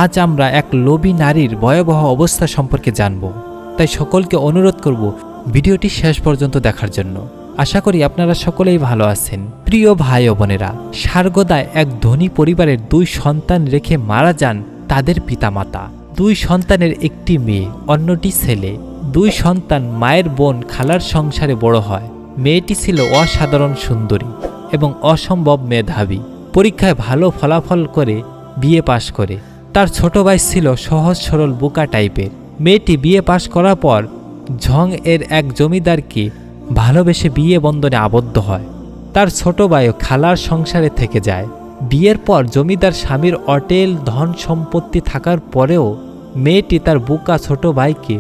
আজ আমরা এক লোভী নারীর ভয়াবহ অবস্থা সম্পর্কে জানব। তাই সকলকে অনুরোধ করব ভিডিওটি শেষ পর্যন্ত দেখার জন্য। আশা করি আপনারা সকলেই ভালো আছেন। প্রিয় ভাই ও বোনেরা, সারগোদায় এক ধনী পরিবারের 2 সন্তান রেখে মারা যান তাদের পিতামাতা। 2 সন্তানের একটি মেয়ে, অন্যটি ছেলে। 2 সন্তান মায়ের বোন খালার সংসারে বড় হয়। মেয়েটি ছিল অসাধারণ সুন্দরী এবং অসম্ভব মেধাবী। পরীক্ষায় ভালো ফলাফল করে বিএ পাশ করে। তার ছোট ভাই ছিল সহজ সরল বোকা টাইপের। মেয়েটি বিএ পাশ করার পর ঝং এর এক জমিদারকে ভালোবেসে বিয়ে বন্ধনে আবদ্ধ হয়। তার ছোট ভাইও খালার সংসারে থেকে যায়। বিয়ের পর জমিদার স্বামীর অটেল ধন সম্পত্তি থাকার পরেও মেয়েটি তার বোকা ছোট ভাইকে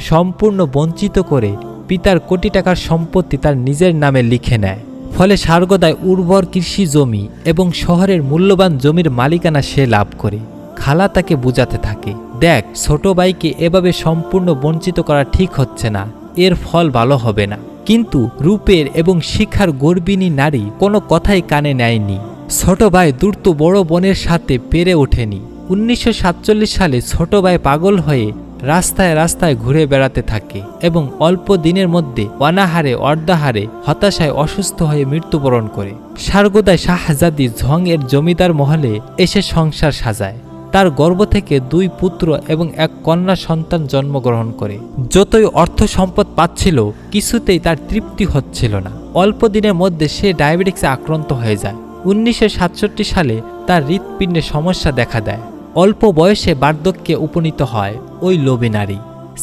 সম্পূর্ণ বঞ্চিত করে পিতার কোটি টাকার সম্পত্তি তার নিজের নামে লিখে নেয়। ফলে সারগোদায় উর্বর কৃষি জমি এবং শহরের মূল্যবান জমির মালিকানা সে লাভ করে। খালা তাকে বুঝাতে থাকে, দেখ ছোট ভাইকে এভাবে সম্পূর্ণ বঞ্চিত করা ঠিক হচ্ছে না, এর ফল ভালো হবে না। কিন্তু রূপের এবং শিক্ষার গর্বিণী নারী কোনো কথাই কানে নেয়নি। ছোট ভাই দ্রুত বড় বোনের সাথে পেরে ওঠেনি। 1947 সালে ছোট ভাই পাগল হয়ে রাস্তায় রাস্তায় ঘুরে বেড়াতে থাকে এবং অল্প দিনের মধ্যে অনাহারে অর্ধাহারে হতাশায় অসুস্থ হয়ে মৃত্যুবরণ করে। সারগোদায় শাহজাদি ঝং এর জমিদার মহলে এসে সংসার সাজায়। তার গর্ভ থেকে 2 পুত্র এবং এক কন্যা সন্তান জন্মগ্রহণ করে। যতই অর্থ সম্পদ পাচ্ছিল কিছুতেই তার তৃপ্তি হচ্ছিল না। অল্প দিনের মধ্যে সে ডায়াবেটিক্সে আক্রান্ত হয়ে যায়। 1967 সালে তার হৃৎপিণ্ডে সমস্যা দেখা দেয়। অল্প বয়সে বার্ধক্যে উপনীত হয় ওই লোভী নারী।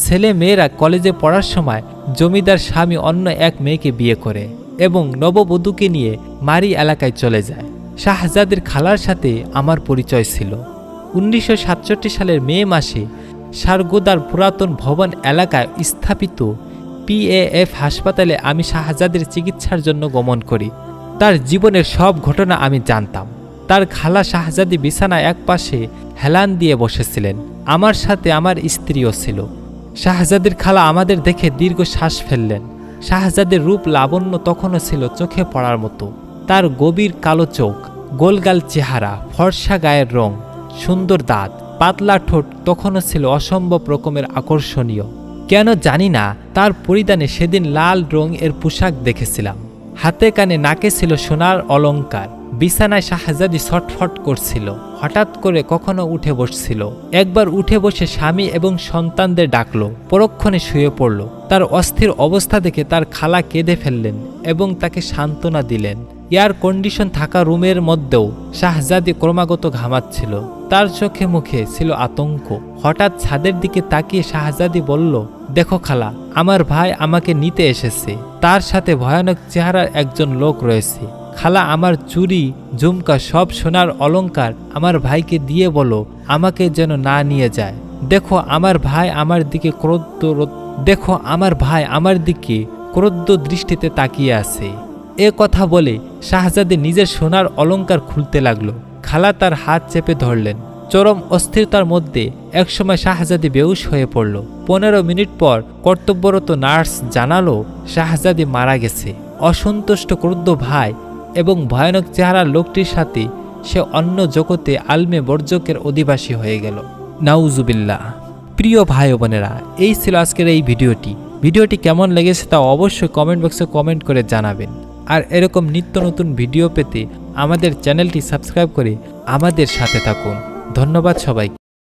ছেলে মেয়েরা কলেজে পড়ার সময় জমিদার স্বামী অন্য এক মেয়েকে বিয়ে করে এবং নববধূকে নিয়ে মারি এলাকায় চলে যায়। শাহজাদির খালার সাথে আমার পরিচয় ছিল। 1967 সালের মে মাসে সারগোদার পুরাতন ভবন এলাকায় স্থাপিত PAF হাসপাতালে আমি শাহজাদির চিকিৎসার জন্য গমন করি। তার জীবনের সব ঘটনা আমি জানতাম। তার খালা শাহজাদি বিছানায় এক পাশে হেলান দিয়ে বসেছিলেন। আমার সাথে আমার স্ত্রীও ছিল। শাহজাদির খালা আমাদের দেখে দীর্ঘ শ্বাস ফেললেন। শাহজাদির রূপ লাবণ্য তখনও ছিল চোখে পড়ার মতো। তার গভীর কালো চোখ, গোলগাল চেহারা, ফর্সা গায়ের রং, সুন্দর দাঁত, পাতলা ঠোঁট তখনও ছিল অসম্ভব রকমের আকর্ষণীয়। কেন জানি না তার পরিধানে সেদিন লাল রং এর পোশাক দেখেছিলাম। হাতে কানে নাকে ছিল সোনার অলংকার। বিছানায় শাহজাদি ছটফট করছিল। হঠাৎ করে কখনো উঠে বসছিল। একবার উঠে বসে স্বামী এবং সন্তানদের ডাকলো, পরক্ষণে শুয়ে পড়ল। তার অস্থির অবস্থা দেখে তার খালা কেঁদে ফেললেন এবং তাকে সান্ত্বনা দিলেন। এয়ার কন্ডিশন থাকা রুমের মধ্যেও শাহজাদি ক্রমাগত ঘামাচ্ছিল। তার চোখে মুখে ছিল আতঙ্ক। হঠাৎ ছাদের দিকে তাকিয়ে শাহজাদি বলল, দেখো খালা, আমার ভাই আমাকে নিতে এসেছে। তার সাথে ভয়ানক চেহারার একজন লোক রয়েছে। খালা, আমার চুড়ি ঝুমকা সব সোনার অলংকার আমার ভাইকে দিয়ে বলো আমাকে যেন না নিয়ে যায়। দেখো আমার ভাই আমার দিকে ক্রোধ দৃষ্টিতে তাকিয়ে আছে। এ কথা বলে শাহজাদি নিজের সোনার অলংকার খুলতে লাগলো। খালা তার হাত চেপে ধরলেন। চরম অস্থিরতার মধ্যে একসময় শাহজাদি বেহুশ হয়ে পড়ল। 15 মিনিট পর কর্তব্যরত নার্স জানালো শাহজাদি মারা গেছে। অসন্তুষ্ট ক্রুদ্ধ ভাই এবং ভয়ানক চেহারার লোকটির সাথে সে অন্য জগতে আলমে বর্জকের অধিবাসী হয়ে গেল। নাউজুবিল্লাহ। প্রিয় ভাই ও বোনেরা, এই ছিল আজকের এই ভিডিওটি কেমন লেগেছে তা অবশ্যই কমেন্ট বক্সে কমেন্ট করে জানাবেন। আর এরকম নিত্য নতুন ভিডিও পেতে আমাদের চ্যানেলটি সাবস্ক্রাইব করে আমাদের সাথে থাকুন। ধন্যবাদ সবাইকে।